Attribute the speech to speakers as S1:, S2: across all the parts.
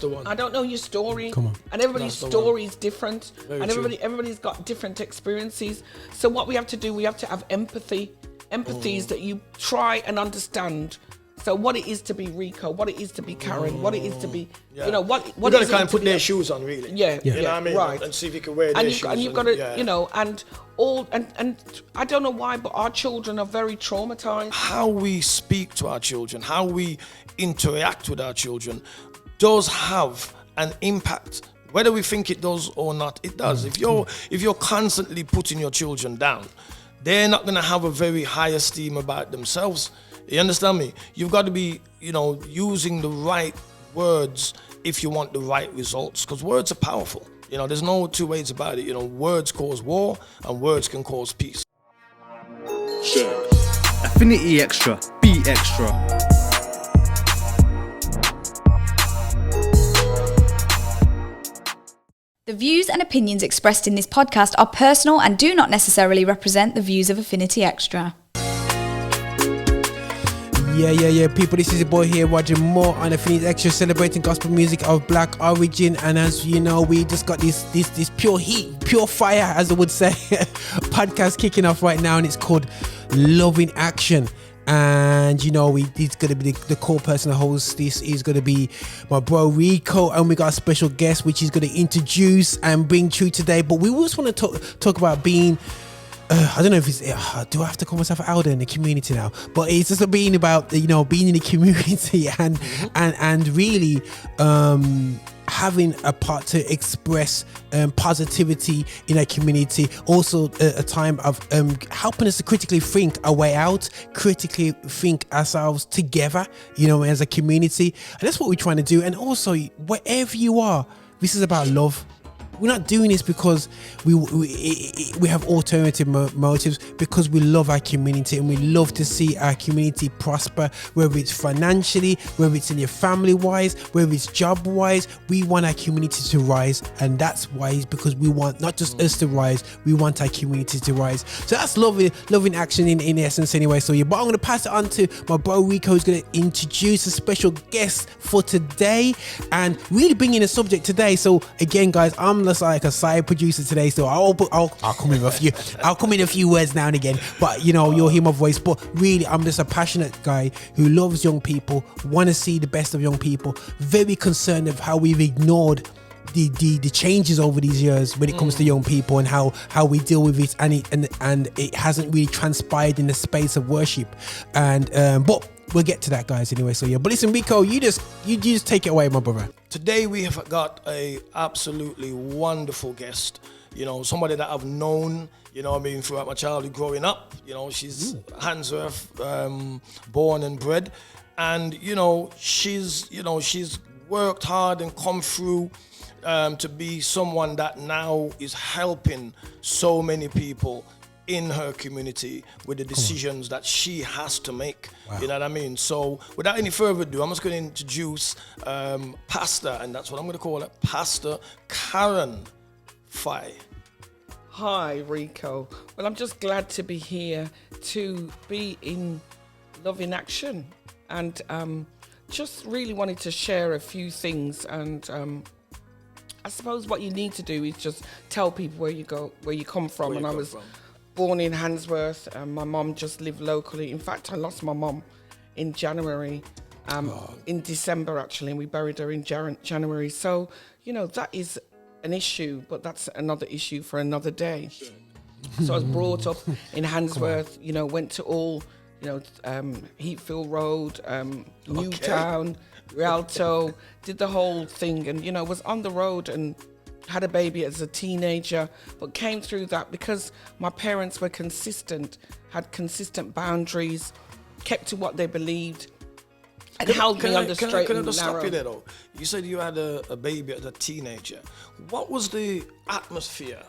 S1: The one.
S2: I don't know your story.
S3: Come on.
S2: And everybody's story is different.
S1: Very
S2: and
S1: true.
S2: everybody's got different experiences. So what we have to do, we have to have empathy. Empathy is that you try and understand. So what it is to be Rico, what it is to be Karen, what it is to be, you know, what
S1: you got to
S2: is
S1: kind
S2: it
S1: of put
S2: to
S1: their
S2: be
S1: shoes on, really.
S2: Yeah,
S1: You know what I mean?
S2: right.
S1: And see if you can wear
S2: and
S1: their shoes.
S2: And you've got to, you know, and I don't know why, but our children are very traumatized.
S1: How we speak to our children, how we interact with our children, does have an impact. Whether we think it does or not, it does. If you're constantly putting your children down, they're not going to have a very high esteem about themselves. You understand me? You've got to be, you know, using the right words if you want the right results, because words are powerful. You know, there's no two ways about it. You know, words cause war and words can cause peace.
S4: Sure. Affinity Xtra, be extra.
S5: The views and opinions expressed in this podcast are personal and do not necessarily represent the views of Affinity Xtra.
S3: Yeah, people, this is your boy here, Roger Moore on Affinity Xtra, celebrating gospel music of black origin. And as you know, we just got this pure heat, pure fire, as I would say, podcast kicking off right now, and it's called Love in Action. And you know, he's gonna be the core person to host. This is gonna be my bro Rico, and we got a special guest which he's gonna introduce and bring through today. But we just want to talk about being I don't know if it's do I have to call myself an elder in the community now, but it's just being about, you know, being in the community and really having a part to express positivity in our community. Also a time of helping us to critically think our way out, critically think ourselves together, you know, as a community. And that's what we're trying to do. And also, wherever you are, this is about love. We're not doing this because we have alternative motives, because we love our community and we love to see our community prosper, whether it's financially, whether it's in your family wise, whether it's job wise. We want our community to rise, and that's why, it's because we want not just us to rise, we want our community to rise. So that's love in action in essence anyway. So yeah, but I'm going to pass it on to my bro Rico, who's going to introduce a special guest for today and really bring in a subject today. So again, guys, I'm like a side producer today, so I'll come in a few words now and again, but you know, you'll hear my voice. But really, I'm just a passionate guy who loves young people, want to see the best of young people, very concerned of how we've ignored the changes over these years when it comes to young people and how we deal with it, and it hasn't really transpired in the space of worship, and but we'll get to that, guys, anyway. So yeah, but listen, Rico, you just take it away, my brother.
S1: Today we have got a absolutely wonderful guest. You know, somebody that I've known, you know, I mean, throughout my childhood growing up. You know, she's Handsworth, born and bred, and you know, she's worked hard and come through to be someone that now is helping so many people in her community with the decisions that she has to make. Wow. You know what I mean? So without any further ado, I'm just going to introduce Pastor, and that's what I'm going to call it, Pastor Karen Fyffe.
S2: Hi, Rico. Well, I'm just glad to be here to be in Love in Action, and just really wanted to share a few things. And I suppose what you need to do is just tell people where you come from. And I was born in Handsworth, and my mom just lived locally. In fact, I lost my mom in January, in December actually, and we buried her in January. So, you know, that is an issue, but that's another issue for another day. So I was brought up in Handsworth, you know, went to all, you know, Heatfield Road, Newtown, Rialto, did the whole thing, and, you know, was on the road and had a baby as a teenager, but came through that because my parents were consistent, had consistent boundaries, kept to what they believed, and held me on the straight and narrow.
S1: Can I just stop you there, though? You said you had a baby as a teenager. What was the atmosphere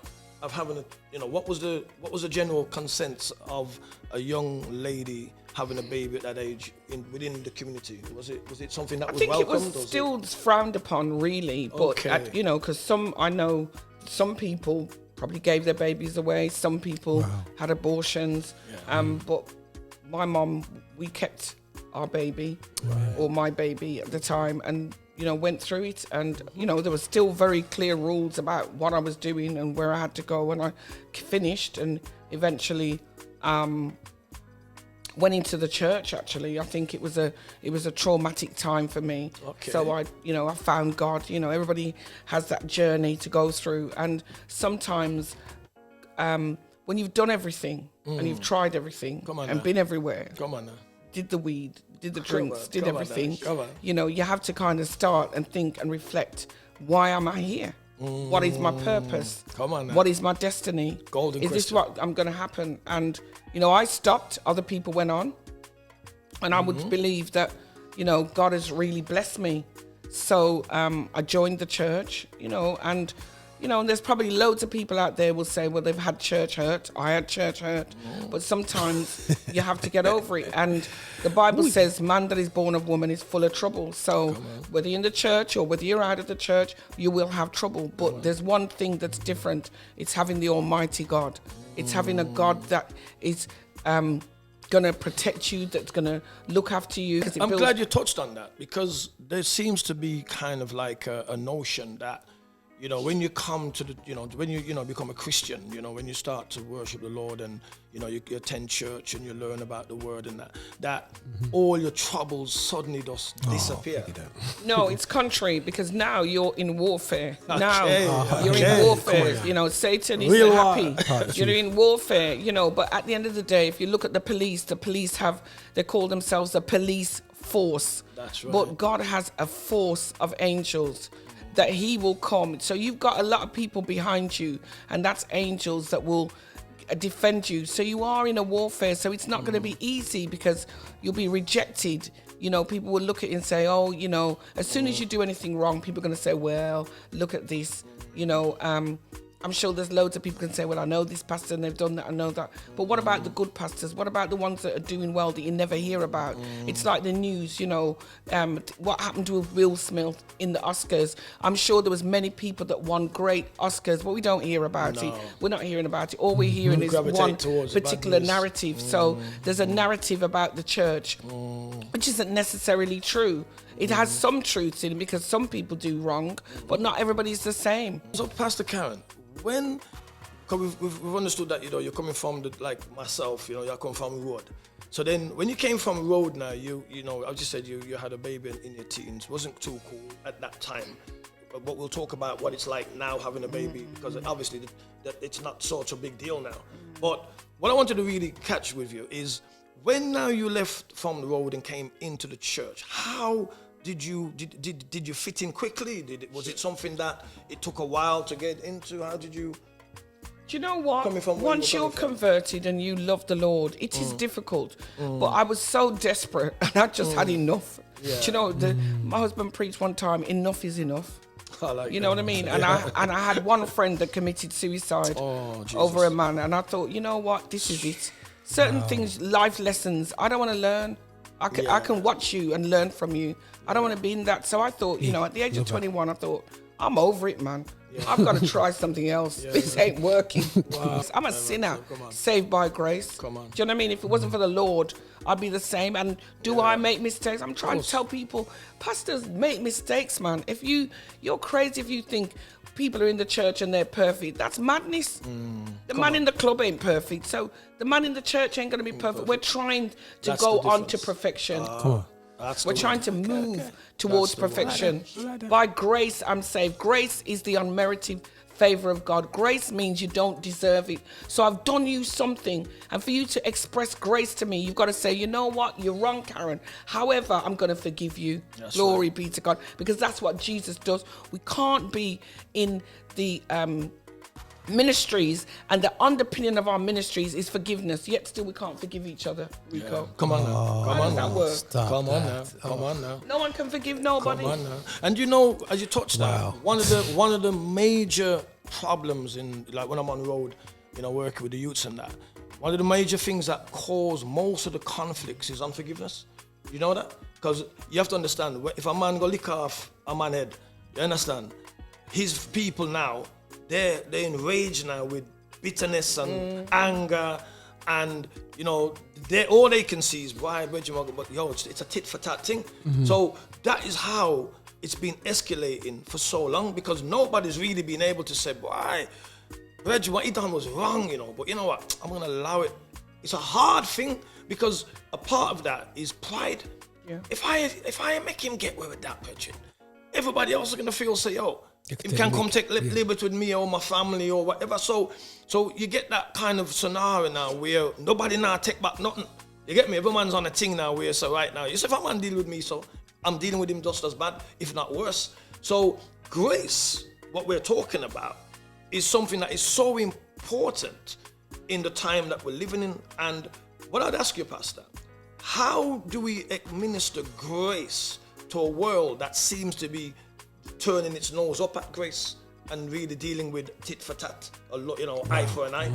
S1: of having a, you know, what was the general consent of a young lady having a baby at that age within the community? Was it something that was welcomed?
S2: I think it was still frowned upon, really. But you know, because I know some people probably gave their babies away. Some people had abortions. But my mom, we kept our baby, or my baby at the time, and went through it, and there were still very clear rules about what I was doing and where I had to go, and I finished and eventually went into the church. Actually, I think it was a traumatic time for me.
S1: Okay.
S2: So I found God. Everybody has that journey to go through, and sometimes when you've done everything and you've tried everything and been everywhere, did the weed, did the drinks, did everything, you have to kind of start and think and reflect, why am I here? What is my purpose? What is my destiny?
S1: Golden
S2: is
S1: question.
S2: This what I'm going to happen? And, I stopped, other people went on, and I would believe that, God has really blessed me. So I joined the church, and there's probably loads of people out there will say, well, they've had church hurt. I had church hurt. But sometimes you have to get over it. And the Bible says, man that is born of woman is full of trouble. So whether you're in the church or whether you're out of the church, you will have trouble. But there's one thing that's different. It's having the Almighty God. It's having a God that is going to protect you, that's going to look after you.
S1: I'm glad you touched on that, because there seems to be kind of like a notion that, when you come to the, when you become a Christian, when you start to worship the Lord and, you attend church and you learn about the word and that all your troubles suddenly just disappear.
S2: No, it's contrary, because now you're in warfare. Now you're in warfare. Satan is happy. You're in warfare, but at the end of the day, if you look at the police they call themselves the police force.
S1: That's right.
S2: But God has a force of angels that he will come. So you've got a lot of people behind you, and that's angels that will defend you. So you are in a warfare. So it's not going to be easy, because you'll be rejected. People will look at it and say, oh, as soon as you do anything wrong, people are going to say, well, look at this. I'm sure there's loads of people can say, well, I know this pastor and they've done that, I know that. But what about the good pastors? What about the ones that are doing well that you never hear about? It's like the news, what happened with Will Smith in the Oscars. I'm sure there was many people that won great Oscars, but we don't hear about it. We're not hearing about it. All we're hearing is one particular narrative. So there's a narrative about the church, which isn't necessarily true. It has some truth in it, because some people do wrong, but not everybody's the same.
S1: So, Pastor Karen, because we've understood that, you're coming from like myself, you're coming from road. So then when you came from road now, I just said you had a baby in your teens. Wasn't too cool at that time. But we'll talk about what it's like now having a baby, because obviously that it's not such a big deal now. But what I wanted to really catch with you is, when now you left from the road and came into the church, how did you fit in quickly? Was it something that it took a while to get into? How did you?
S2: Do you know what? Once you're converted and you love the Lord, it is difficult. But I was so desperate, and I just had enough. Yeah. Do you know, my husband preached one time, enough is enough. You know what I mean? And I had one friend that committed suicide over a man, and I thought, you know what? This is it. Certain things, life lessons, I don't want to learn. I can watch you and learn from you. I don't want to be in that. So I thought, at the age of 21, I thought, I'm over it, man. I've got to try something else. This ain't working. I'm a sinner, saved by grace. Do you know what I mean? If it wasn't for the Lord, I'd be the same. And do I make mistakes? I'm trying to tell people, pastors make mistakes, man. If you're crazy if you think people are in the church and they're perfect. That's madness. The man in the club ain't perfect, so the man in the church ain't going to be perfect. We're trying to go on to perfection. We're trying to move towards perfection. By grace, I'm saved. Grace is the unmerited favor of God. Grace means you don't deserve it. So I've done you something, and for you to express grace to me, you've got to say, you know what, you're wrong, Karen. However, I'm going to forgive you. Glory be to God, because that's what Jesus does. We can't be in the ministries, and the underpinning of our ministries is forgiveness, yet still we can't forgive each other. Rico,
S1: come on now.
S2: How does that work?
S1: Come on now.
S2: No one can forgive nobody.
S1: Come on now. And as you touched that, one of the major problems in, like, when I'm on the road, working with the youths and that, one of the major things that cause most of the conflicts is unforgiveness. You know that? Because you have to understand, if a man go lick off a man's head, you understand? His people now, they're enraged now with bitterness and anger, and all they can see is why, but it's a tit for tat thing. So that is how it's been escalating for so long because nobody's really been able to say, boy, Reggie, what he done was wrong, you know. But you know what? I'm gonna allow it. It's a hard thing because a part of that is pride.
S2: Yeah.
S1: If I make him get away with that, Reggie, everybody else is gonna feel say, yo, you can come take liberty with me or my family or whatever. So you get that kind of scenario now where nobody now take back nothing. You get me? Everyone's on a thing now where so right now, you say if a man deal with me, so I'm dealing with him just as bad, if not worse. So grace, what we're talking about, is something that is so important in the time that we're living in. And what I'd ask you, Pastor, how do we administer grace to a world that seems to be turning its nose up at grace and really dealing with tit for tat, you know, eye for an eye?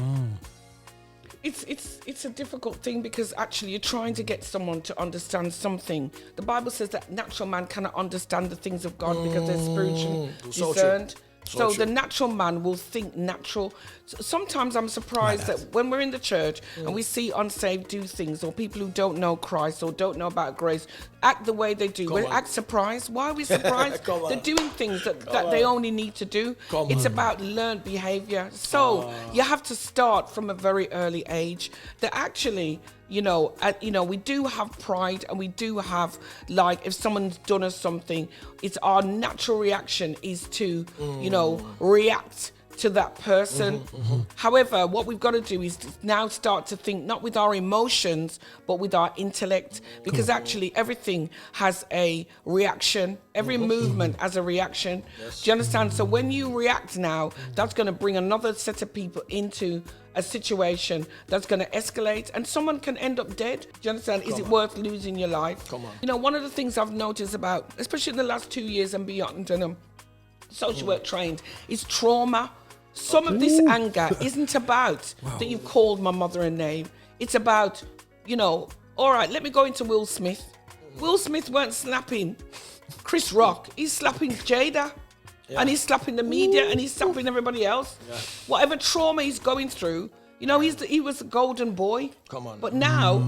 S2: It's a difficult thing because actually you're trying to get someone to understand something. The Bible says that natural man cannot understand the things of God because they're spiritually discerned. So the natural man will think natural. Sometimes I'm surprised that when we're in the church and we see unsaved do things, or people who don't know Christ or don't know about grace act the way they do. We act surprised. Why are we surprised? They're doing things that they only need to do. It's about learned behavior. So you have to start from a very early age. That actually, we do have pride and we do have, like, if someone's done us something, it's our natural reaction is to, react to that person. However, what we've got to do is now start to think not with our emotions, but with our intellect, because actually everything has a reaction. Every movement has a reaction. Do you understand? So when you react now, that's going to bring another set of people into a situation that's going to escalate, and someone can end up dead. Do you understand? Is it worth losing your life? One of the things I've noticed about, especially in the last 2 years and beyond, and I'm social work trained, is trauma. Some of this anger isn't about that you've called my mother a name. It's about, all right, let me go into Will Smith. Will Smith weren't slapping Chris Rock. He's slapping Jada. Yeah. And he's slapping the media and he's slapping everybody else. Yeah. Whatever trauma he's going through, he was a golden boy. But now,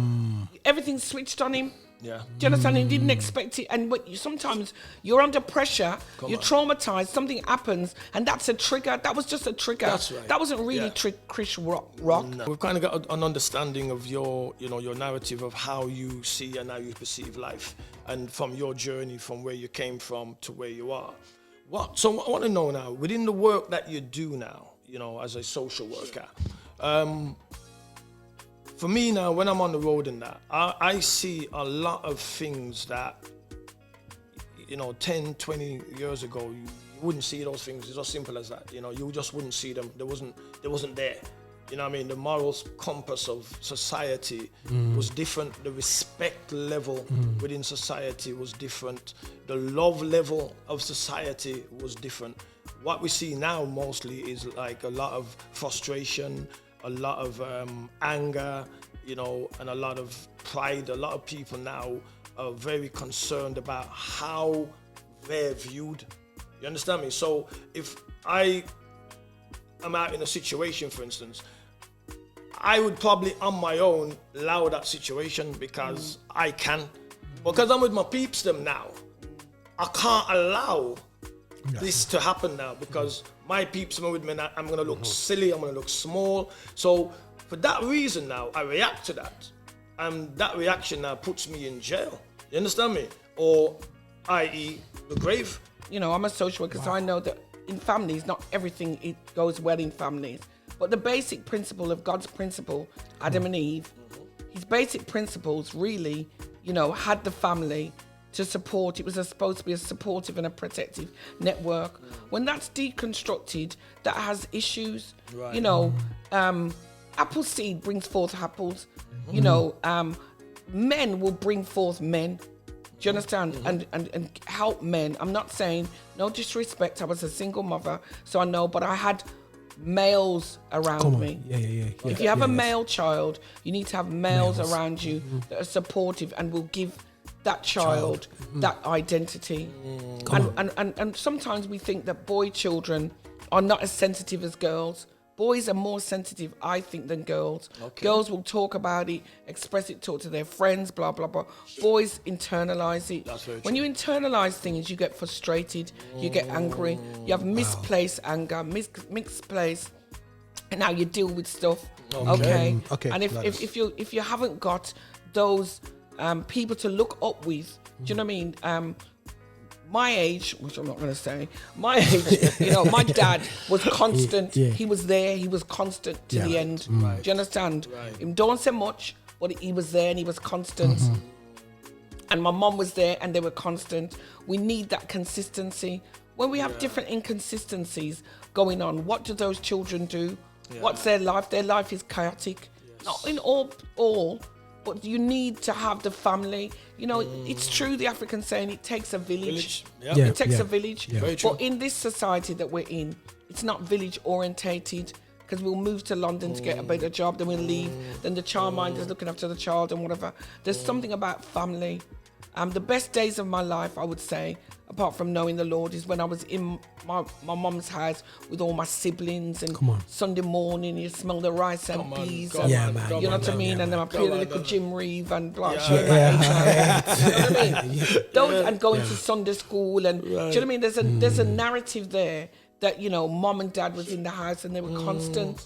S2: everything's switched on him. Yeah. Do you understand? He didn't expect it. And sometimes you're under pressure, you're traumatized, something happens, and that's a trigger. That was just a trigger. That's right. That wasn't really Chris Rock. No.
S1: We've kind of got an understanding of your narrative of how you see and how you perceive life, and from your journey, from where you came from to where you are. So I want to know now, within the work that you do now, as a social worker, for me now, when I'm on the road and that, I see a lot of things that, 10, 20 years ago, you wouldn't see those things. It's as simple as that. You just wouldn't see them. They wasn't there. You know what I mean? The moral compass of society was different. The respect level within society was different. The love level of society was different. What we see now mostly is like a lot of frustration, a lot of anger, and a lot of pride. A lot of people now are very concerned about how they're viewed. You understand me? So if I am out in a situation, for instance, I would probably on my own allow that situation because I can. Because I'm with my peeps them now, I can't allow this to happen now because my peeps are with me now. I'm going to look silly, I'm going to look small. So for that reason now, I react to that. And that reaction now puts me in jail. You understand me? Or i.e. the grave.
S2: I'm a social worker, so I know that in families, not everything it goes well in families. But the basic principle of God's principle, Adam and Eve, his basic principles really, had the family to support. It was supposed to be a supportive and a protective network. When that's deconstructed, that has issues. Right. Apple seed brings forth apples. Men will bring forth men. Do you understand? And help men. I'm not saying, no disrespect, I was a single mother, so I know, but I had males around me. If you have a male child, you need to have males around you that are supportive and will give that child that identity. And sometimes we think that boy children are not as sensitive as girls. boys are more sensitive, I think, than girls.
S1: Okay.
S2: Girls will talk about it, express it, talk to their friends, blah, blah, blah. Boys internalize it.
S1: That's very
S2: when
S1: true.
S2: you internalize things, you get frustrated, you get angry, you have misplaced anger, misplaced, and how you deal with stuff. Okay.
S3: Okay.
S2: And if you haven't got those people to look up with, do you know what I mean? My age, which I'm not going to say, my age, my dad was constant.
S3: Yeah.
S2: He was there. He was constant to the end.
S1: Right.
S2: Do you understand?
S1: Right.
S2: He don't say much, but he was there and he was constant. And my mom was there and they were constant. We need that consistency. When we have different inconsistencies going on, what do those children do?
S1: Yeah.
S2: What's their life? Their life is chaotic.
S1: Yes.
S2: Not in all, but you need to have the family. It's true, the African saying, it takes a village.
S1: Yeah.
S3: Yeah.
S2: It takes a village.
S1: Very true.
S2: But in this society that we're in, it's not village orientated, because we'll move to London to get a better job, then we'll leave, then the childminder's looking after the child and whatever. There's something about family. The best days of my life, I would say, apart from knowing the Lord, is when I was in my mum's house with all my siblings, and Sunday morning you smell the rice and peas, and you know what I mean, and then I play a little Jim Reeve and blah, you know what I mean? Those, and going to Sunday school, and do you know what I mean? There's a narrative there that mom and dad was in the house and they were constant.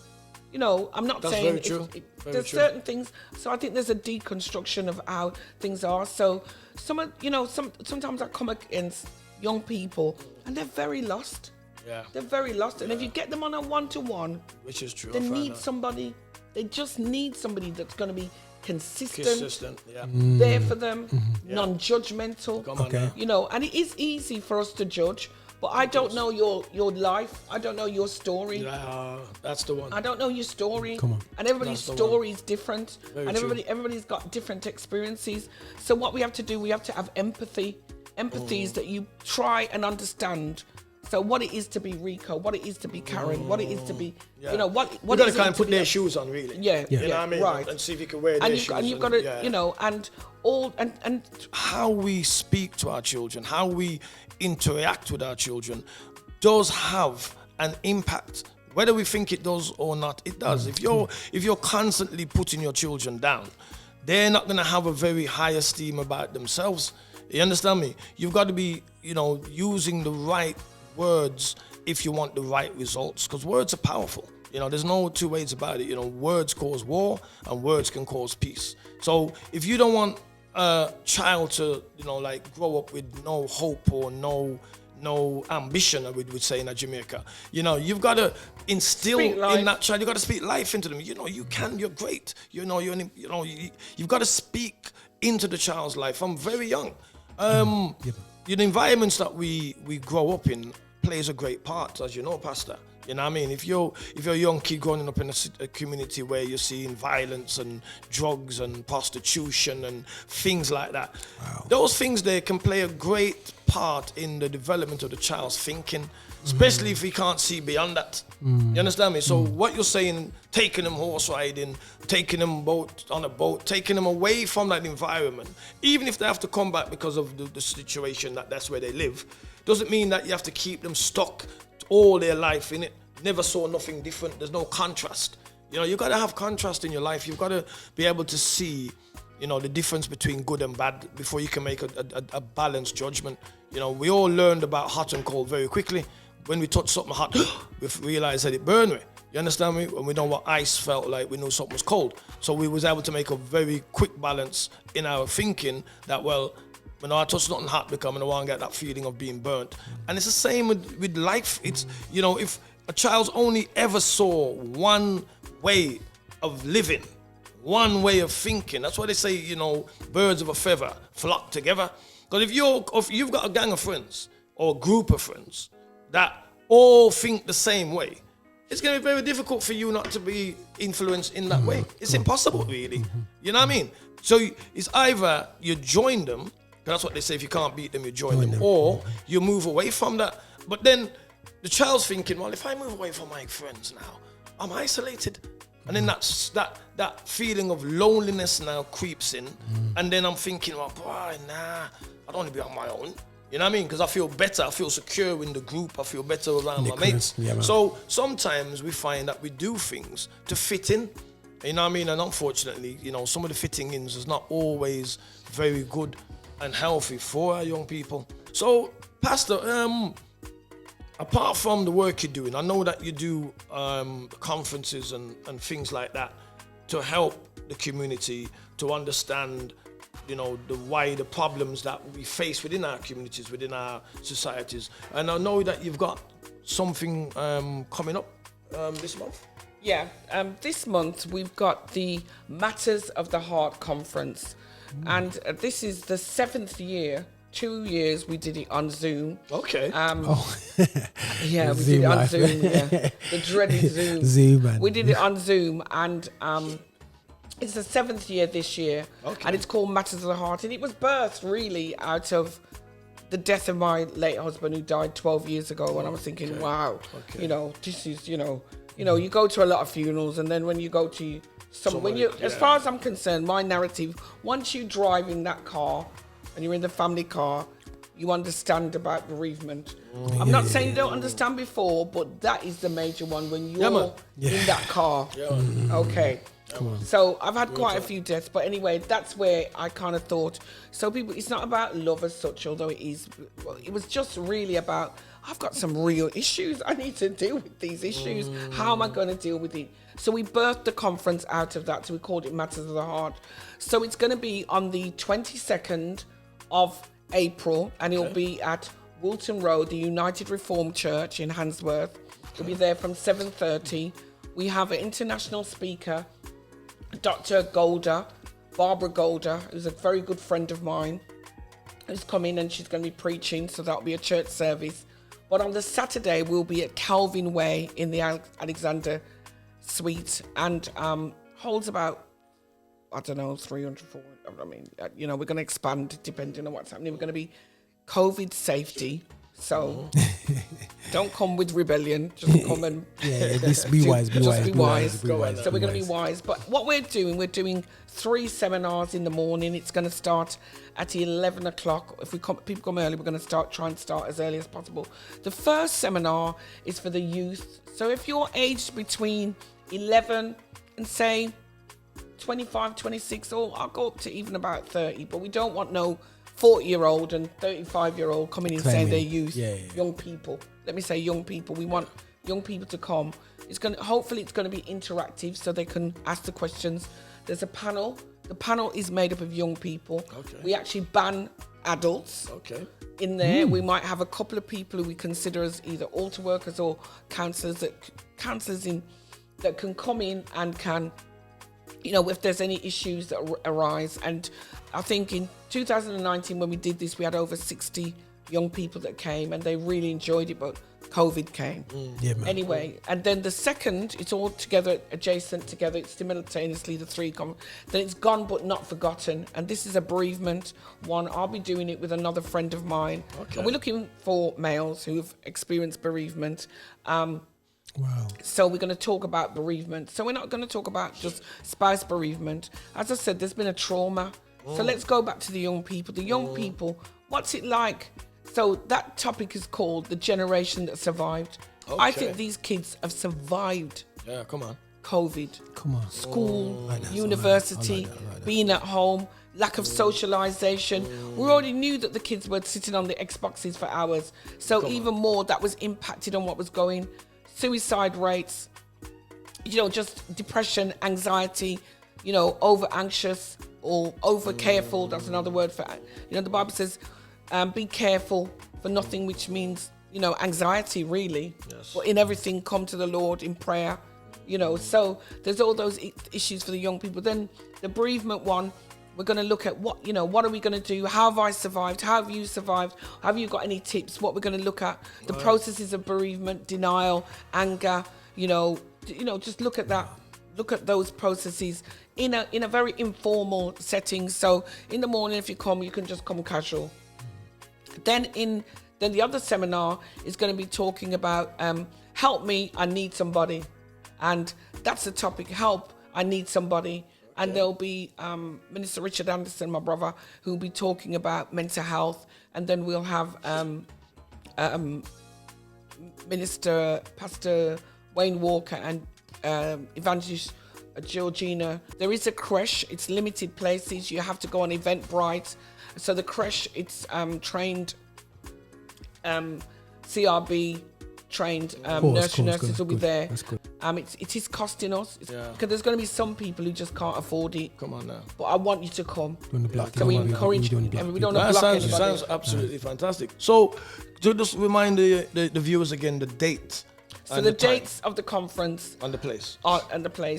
S2: I'm not
S1: That's
S2: saying
S1: very true. Very
S2: there's
S1: true.
S2: certain things. So I think there's a deconstruction of how things are. So sometimes I come against young people and they're very lost.
S1: Yeah.
S2: They're very lost. And if you get them on a one-to-one,
S1: Which is true.
S2: they
S1: I find
S2: need
S1: that.
S2: somebody. They just need somebody that's going to be consistent,
S1: Yeah.
S2: there for them, non-judgmental.
S1: Come on now.
S2: And it is easy for us to judge. But I don't know your life. I don't know your story.
S1: Yeah, that's the one.
S2: I don't know your story.
S3: Come on.
S2: And everybody's
S1: That's the
S2: story is different.
S1: Very
S2: and
S1: true.
S2: everybody's got different experiences. So what we have to do, we have to have empathy. Empathy is that you try and understand. So what it is to be Rico, what it is to be Karen, what it is to be,
S1: Yeah.
S2: what
S1: You got to
S2: is it
S1: kind of put
S2: be
S1: their
S2: a-
S1: shoes on, really.
S2: Yeah,
S1: You know what I mean?
S2: right.
S1: And see if you can wear
S2: and
S1: their
S2: you've
S1: shoes.
S2: got, and you've got to,
S1: yeah.
S2: and all, and
S1: How we speak to our children, how we interact with our children, does have an impact. Whether we think it does or not, it does. If you're constantly putting your children down, they're not going to have a very high esteem about themselves. You understand me? You've got to be, using the right words if you want the right results, because words are powerful. There's no two ways about it. Words cause war and words can cause peace. So if you don't want a child to, grow up with no hope or no ambition, I would say in Jamaica, you've got to instill in that child. You got to speak life into them. You can. You're great. You've got to speak into the child's life from very young. The environments that we grow up in plays a great part, as you know, Pastor. You know what I mean? If you're a young kid growing up in a community where you're seeing violence and drugs and prostitution and things like that, those things there can play a great part in the development of the child's thinking, especially if we can't see beyond that. You understand me? So what you're saying, taking them horse riding, taking them on a boat, taking them away from that environment, even if they have to come back because of the situation that's where they live, doesn't mean that you have to keep them stuck all their life in it. Never saw nothing different. There's no contrast. You've got to have contrast in your life. You've got to be able to see, the difference between good and bad before you can make a balanced judgment. We all learned about hot and cold very quickly. When we touched something hot, we realized that it burned me. You understand me? When we know what ice felt like, we knew something was cold. So we was able to make a very quick balance in our thinking that, well, when I touch something hot, because I want to get that feeling of being burnt. And it's the same with life. It's, if a child's only ever saw one way of living, one way of thinking, that's why they say, birds of a feather flock together. Because if you've got a gang of friends or a group of friends that all think the same way, it's going to be very difficult for you not to be influenced in that way. It's impossible, really. You know what I mean? So it's either you join them, that's what they say, if you can't beat them, you join them. Or you move away from that. But then the child's thinking, well, if I move away from my friends now, I'm isolated. And then that feeling of loneliness now creeps in. And then I'm thinking, well, boy, nah, I don't want to be on my own. You know what I mean? Because I feel better. I feel secure in the group. I feel better around my mates.
S3: Yeah, man.
S1: So sometimes we find that we do things to fit in. You know what I mean? And unfortunately, you know, some of the fitting ins is not always very good and healthy for our young people. So, Pastor, apart from the work you're doing, I know that you do conferences and things like that to help the community to understand, you know, the wider problems that we face within our communities, within our societies. And I know that you've got something coming up this month.
S2: Yeah, this month we've got the Matters of the Heart Conference. And this is the 7th year. 2 years we did it on Zoom.
S1: Okay.
S2: Yeah, we
S3: Zoom
S2: did it on
S3: life.
S2: Zoom. Yeah, the dreaded Zoom.
S3: Zoom, man.
S2: We did it on Zoom, and it's the 7th year this year, and it's called Matters of the Heart, and it was birthed really out of the death of my late husband, who died 12 years ago. And I was thinking, wow, you know, this is, you know, you go to a lot of funerals, and then when you go to as far as I'm concerned, my narrative, once you drive in that car and you're in the family car, you understand about bereavement. I'm not saying you don't understand before, but that is the major one when you're in that car. Okay. So I've had quite a few deaths, but anyway, that's where I kind of thought, so people, it's not about love as such, although it was just really about, I've got some real issues. I need to deal with these issues. How am I going to deal with it? So we birthed the conference out of that. So we called it Matters of the Heart. So it's going to be on the 22nd of April, and it'll be at Wilton Road, the United Reformed Church in Handsworth. We'll be there from 7:30. We have an international speaker, Dr. Barbara Golder, who's a very good friend of mine, who's coming, and she's going to be preaching, so that'll be a church service. But on the Saturday, we'll be at Calvin Way in the Alexander Suite, and holds about, I don't know, 300, 400. I mean, you know, we're going to expand depending on what's happening. We're going to be COVID safety. So don't come with rebellion. Just come and
S3: be wise.
S2: So we're going to be wise. But what we're doing 3 seminars in the morning. It's going to start at 11 o'clock. If people come early, we're going to try and start as early as possible. The first seminar is for the youth. So if you're aged between 11 and say 25, 26, or I'll go up to even about 30, but we don't want no 40-year-old and 35-year-old coming in saying they're youth. Young people. Let me say young people. We want young people to come. Hopefully it's going to be interactive so they can ask the questions. There's a panel. The panel is made up of young people. We actually ban adults in there. We might have a couple of people who we consider as either altar workers or counselors that can come in and can, you know, if there's any issues that arise. And I think in 2019, when we did this, we had over 60 young people that came, and they really enjoyed it, but COVID came. Anyway, and then the second, it's all together, adjacent together, it's simultaneously the three then it's Gone But Not Forgotten, and this is a bereavement one. I'll be doing it with another friend of mine. And we're looking for males who've experienced bereavement. So we're going to talk about bereavement. So we're not going to talk about just spouse bereavement. As I said, there's been a trauma. So let's go back to the young people. The young people, what's it like? So that topic is called The Generation That Survived. I think these kids have survived.
S1: Yeah, come on.
S2: COVID. Come on. School, university, being at home, lack of socialization. We already knew that the kids were sitting on the Xboxes for hours. So even more, that was impacted on what was going. Suicide rates, you know, just depression, anxiety, you know, over anxious or over careful. That's another word for, you know, the Bible says, be careful for nothing, which means, you know, anxiety really. But in everything, come to the Lord in prayer, you know. So there's all those issues for the young people. Then the bereavement one, we're going to look at what are we going to do? How have I survived? How have you survived? Have you got any tips? What we're going to look at, the processes of bereavement, denial, anger, you know, just look at that. Look at those processes in a very informal setting. So in the morning, if you come, you can just come casual. Then the other seminar is going to be talking about help me, I need somebody. And that's the topic, help, I need somebody. And there'll be Minister Richard Anderson, my brother, who'll be talking about mental health, and then we'll have Minister Pastor Wayne Walker and Evangelist Georgina. There is a creche. It's limited places. You have to go on Eventbrite. So the creche, it's trained CRB trained nurses will be there.
S3: That's good.
S2: It is costing us because there's going to be some people who just can't afford it.
S1: Come on now.
S2: But I want you to come.
S1: So
S2: we encourage. We don't block anybody.
S1: Sounds absolutely fantastic. So to just remind the viewers again the date.
S2: So the dates of the conference
S1: and the place.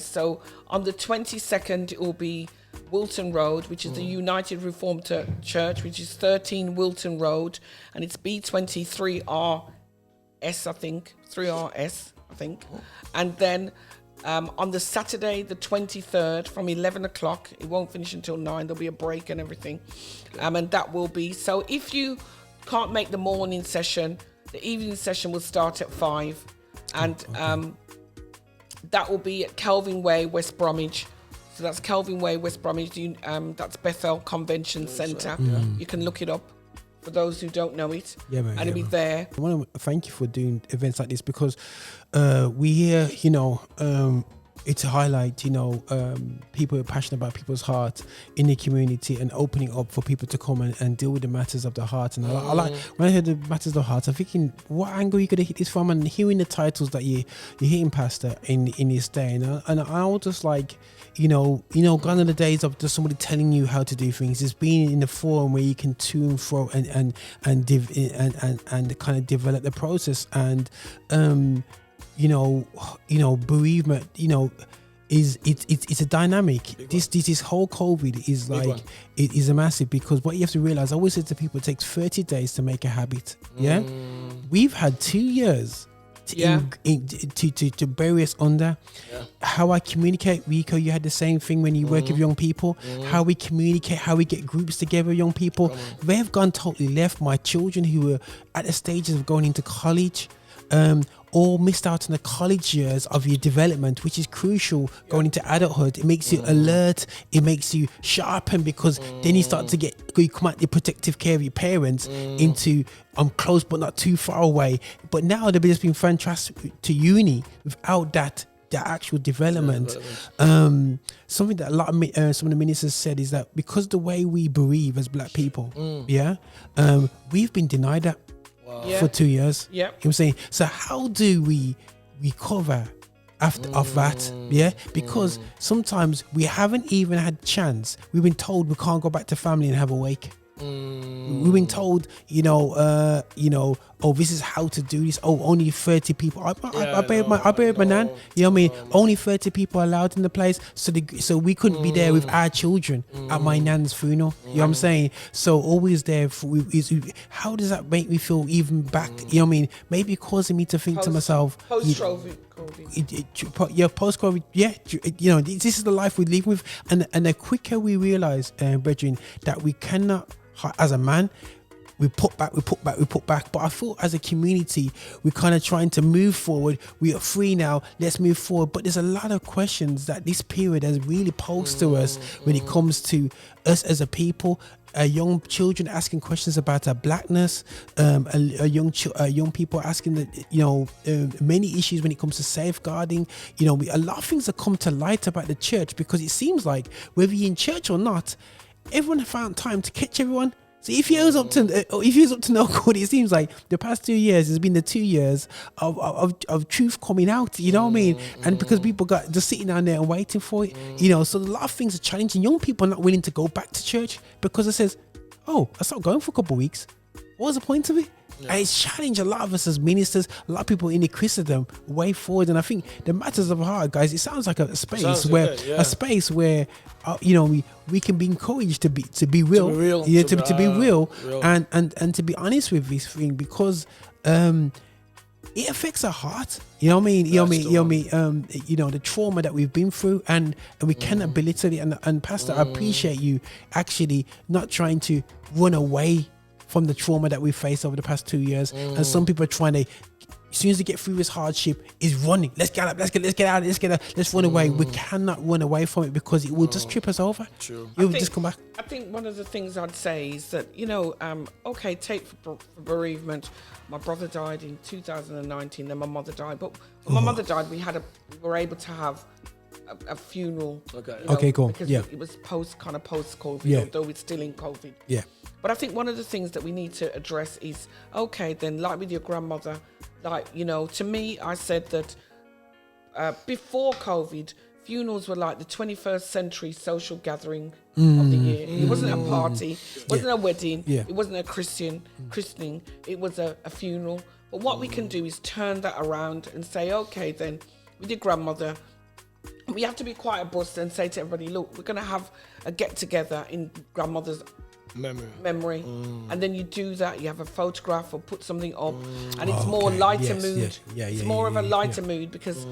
S2: So on the 22nd, it will be Wilton Road, which is the United Reformed Church, which is 13 Wilton Road, and it's B23RS, I think, 3RS, I think. And then on the Saturday, the 23rd, from 11 o'clock, it won't finish until 9, there'll be a break and everything. And that will be, so if you can't make the morning session, the evening session will start at 5. And that will be at Kelvin Way, West Bromwich. So that's Kelvin Way, West Bromwich. That's Bethel Convention Centre. You can look it up for those who don't know it. And it'll be there.
S3: I want to thank you for doing events like this because we hear, it's a highlight, people are passionate about people's heart in the community and opening up for people to come and deal with the matters of the heart. And I like, when I heard the matters of the heart, I'm thinking, what angle you could have hit this from? And hearing the titles that you're hitting, Pastor, in this day. And I was just like, gone are the days of just somebody telling you how to do things. It's being in the forum where you can to and fro and kind of develop the process. And bereavement, it's a dynamic. This whole COVID is like it is a massive, because what you have to realize, I always say to people, it takes 30 days to make a habit. We've had 2 years to bury us under. How I communicate, Rico, you had the same thing when you work with young people. How we communicate, how we get groups together, young people. They've gone totally left. My children who were at the stages of going into college, or missed out on the college years of your development, which is crucial going into adulthood. It makes you alert, it makes you sharpen, because then you start to you come out the protective care of your parents into I'm close but not too far away. But now they've just been fantastic to uni without that the actual development. Something that a lot of some of the ministers said is that because the way we bereave as black people, we've been denied that for 2 years. You know what I'm saying? So how do we recover after of that? Because sometimes we haven't even had a chance. We've been told we can't go back to family and have a wake. We've been told, this is how to do this. Oh, only 30 people. I buried my nan. You know what I mean? Only 30 people allowed in the place, so we couldn't be there with our children at my nan's funeral. You know what I'm saying? So always there. How does that make me feel even back? You know what I mean? Maybe causing me to think to myself, post-COVID. This is the life we're living with, and the quicker we realize, brethren, that we cannot, as a man, we put back. But I feel as a community, we're kind of trying to move forward. We are free now. Let's move forward. But there's a lot of questions that this period has really posed to us when it comes to us as a people. Young children asking questions about our blackness, young people asking many issues when it comes to safeguarding. A lot of things have come to light about the church, because it seems like whether you're in church or not, everyone found time to catch everyone. So if he was up to no good, it seems like the past 2 years has been the 2 years of truth coming out. You know what I mean? And because people got just sitting down there and waiting for it, so a lot of things are challenging. Young people are not willing to go back to church because it says, "Oh, I stopped going for a couple of weeks. What was the point of it?" And it's challenged a lot of us as ministers, a lot of people in the Christendom way forward. And I think the matters of heart, guys, it sounds like a space where we can be encouraged to be real, to be real. And to be honest with this thing, because it affects our heart. You know what I mean? The trauma that we've been through, and we cannot belittle it. And Pastor, I appreciate you actually not trying to run away from the trauma that we faced over the past 2 years. And some people are trying to as soon as they get through this hardship, is running. Let's get up. Let's run away. We cannot run away from it because it will just trip us over.
S1: True.
S3: It will just come back.
S2: I think one of the things I'd say is that, you know, okay, take for bereavement. My brother died in 2019, then my mother died. But when my mother died, we were able to have a funeral.
S1: Okay.
S2: You know,
S3: Okay, cool.
S2: Because
S3: Yeah.
S2: it was post-COVID,
S3: Yeah.
S2: although it's still in COVID.
S3: Yeah.
S2: But I think one of the things that we need to address is, okay, then like with your grandmother, like, you know, to me, I said that before COVID, funerals were like the 21st century social gathering of the year. It wasn't a party, it wasn't a wedding, it wasn't a christening, it was a funeral. But what we can do is turn that around and say, okay, then with your grandmother, we have to be quite abrupt and say to everybody, look, we're going to have a get together in grandmother's memory. And then you do that, you have a photograph or put something up, and it's more lighter mood. It's more of a lighter mood because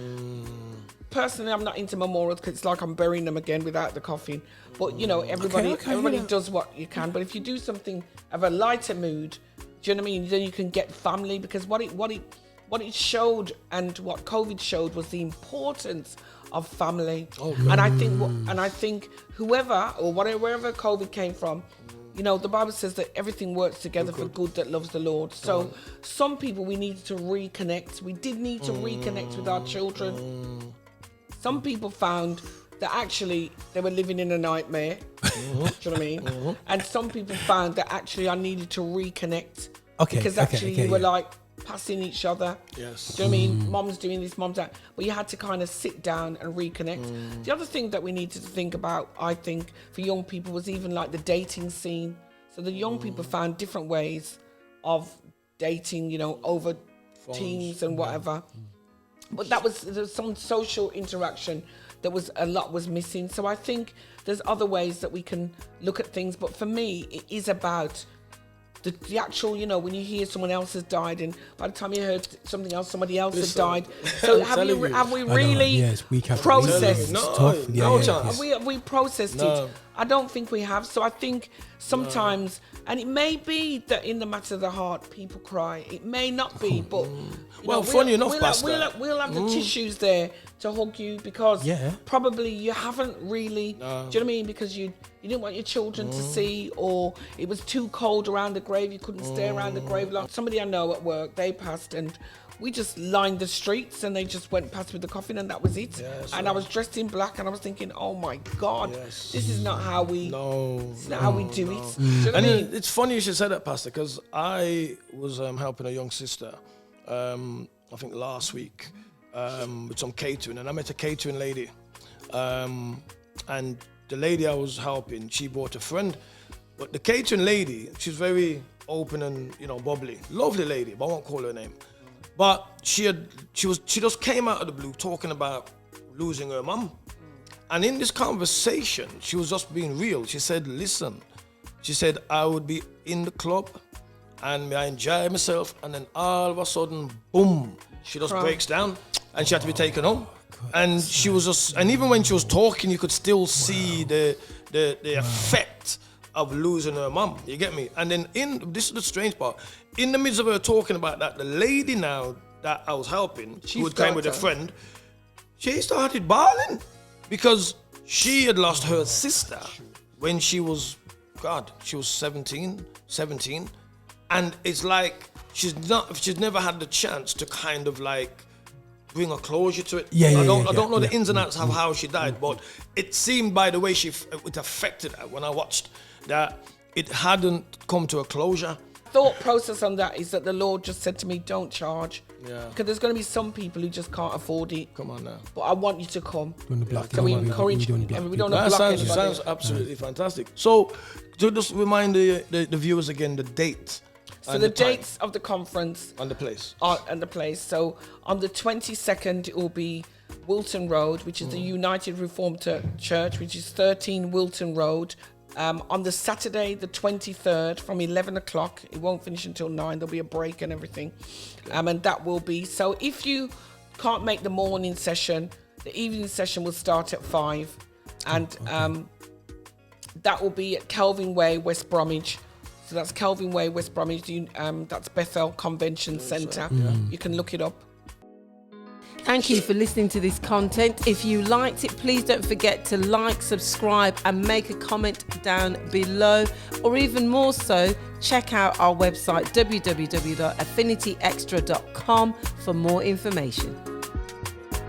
S2: personally I'm not into memorials because it's like I'm burying them again without the coffin. But you know, everybody does what you can. But if you do something of a lighter mood, do you know what I mean? Then you can get family, because what it showed and what COVID showed was the importance of family. And I think whoever or wherever COVID came from, you know, the Bible says that everything works together for good that loves the Lord. So some people we needed to reconnect. We did need to reconnect with our children. Some people found that actually they were living in a nightmare. Do you know what I mean? And some people found that actually I needed to reconnect. Because actually you were like passing each other. Yes. Do you know what I mean? Mom's doing this, mom's that. But you had to kind of sit down and reconnect. The other thing that we needed to think about, I think, for young people was even like the dating scene. So the young people found different ways of dating, you know, over teams and whatever. But there was some social interaction that was missing. So I think there's other ways that we can look at things. But for me, it is about the actual, you know, when you hear someone else has died, and by the time you heard something else, somebody else has died. So have we really processed? Have we processed it? I don't think we have. So I think sometimes, and it may be that in the matter of the heart, people cry. It may not be, but
S1: funny enough,
S2: we'll have the tissues there to hug you, because probably you haven't really. Do you know what I mean? Because you didn't want your children to see, or it was too cold around the grave. You couldn't stay around the grave long. Somebody I know at work, they passed, and we just lined the streets, and they just went past with the coffin, and that was it. And I was dressed in black, and I was thinking, oh my God, this is not how we. This is not how we do it. Do you know what I mean?
S1: It's funny you should say that, Pastor, because I was helping a young sister, I think last week, with some catering, and I met a catering lady, and the lady I was helping, she brought a friend, but the catering lady, she's very open and, you know, bubbly, lovely lady, but I won't call her name. But she just came out of the blue talking about losing her mum. And in this conversation, she was just being real. She said, listen, she said, I would be in the club and I enjoy myself, and then all of a sudden, boom, she just breaks down and she had to be taken home. And she was just, and even when she was talking, you could still see the effect of losing her mum. You get me? And then this is the strange part. In the midst of her talking about that, the lady now that I was helping, who came with a friend, she started bawling because she had lost her sister when she was 17. And it's like she's never had the chance to kind of like bring a closure to it. I don't know the ins and outs of how she died, but it seemed by the way it affected her when I watched that it hadn't come to a closure.
S2: Thought process on that is that the Lord just said to me, don't charge. Because there's going to be some people who just can't afford it.
S1: Come on now.
S2: But I want you to come. So we encourage you. We don't block anybody.
S1: Sounds absolutely fantastic. So to just remind the viewers again, the date.
S2: So the dates of the conference.
S1: And the place.
S2: And the place. So on the 22nd, it will be Wilton Road, which is the United Reformed Church, which is 13 Wilton Road. On the Saturday, the 23rd, from 11 o'clock, it won't finish until 9. There'll be a break and everything. And that will be, so if you can't make the morning session, the evening session will start at 5. And that will be at Kelvin Way, West Bromwich. So that's Kelvin Way, West Bromwich. That's Bethel Convention Centre. You can look it up.
S6: Thank you for listening to this content. If you liked it, please don't forget to like, subscribe and make a comment down below. Or even more so, check out our website www.affinityextra.com for more information.